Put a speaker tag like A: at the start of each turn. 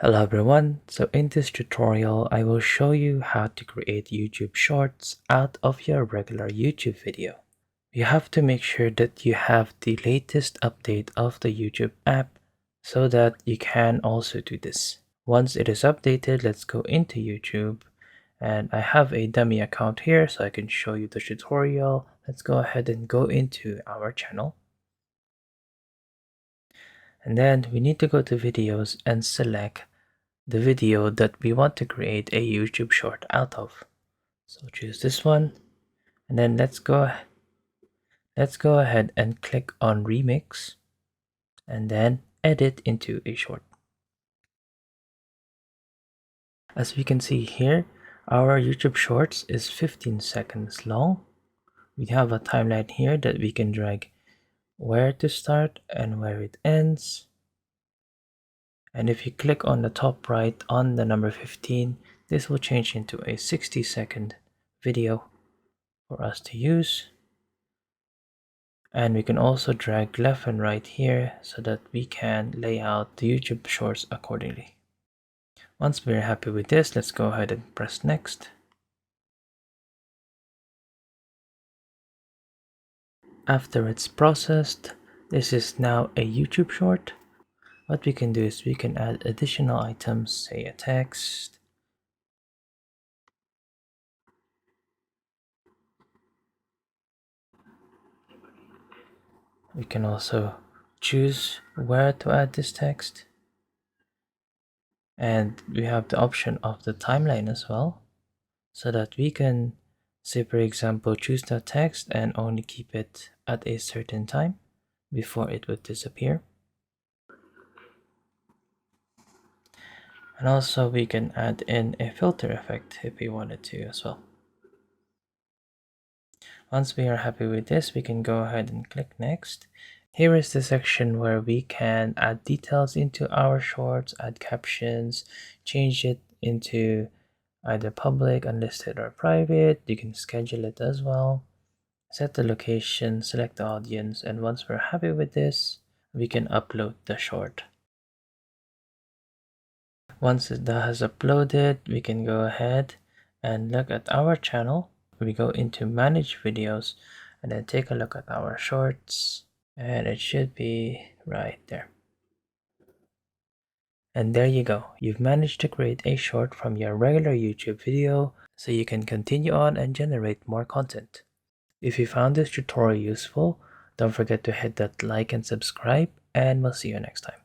A: Hello everyone, so in this tutorial I will show you how to create YouTube Shorts out of your regular YouTube video. You have to make sure that you have the latest update of the YouTube app so that you can also do this. Once it is updated, let's go into YouTube, and I have a dummy account here so I can show you the tutorial. Let's go ahead and go into our channel. And then we need to go to videos and select the video that we want to create a YouTube short out of. So choose this one, and then let's go ahead and click on remix and then edit into a short. As we can see here, our YouTube shorts is 15 seconds long. We have a timeline here that we can drag where to start and where it ends. And if you click on the top right on the number 15, this will change into a 60-second video for us to use. And we can also drag left and right here so that we can lay out the YouTube shorts accordingly. Once we're happy with this, let's go ahead and press next. After it's processed, this is now a YouTube short. What we can do is we can add additional items, say a text. We can also choose where to add this text. And we have the option of the timeline as well, so that we can, say for example, choose the text and only keep it at a certain time before it would disappear. And also we can add in a filter effect if we wanted to as well. Once we are happy with this, we can go ahead and click next. Here is the section where we can add details into our shorts, add captions, change it into either public, unlisted, or private. You can schedule it as well. Set the location, select the audience, and once we're happy with this, we can upload the short. Once it has uploaded, we can go ahead and look at our channel. We go into manage videos and then take a look at our shorts, and it should be right there. And there you go. You've managed to create a short from your regular YouTube video so you can continue on and generate more content. If you found this tutorial useful, don't forget to hit that like and subscribe, and we'll see you next time.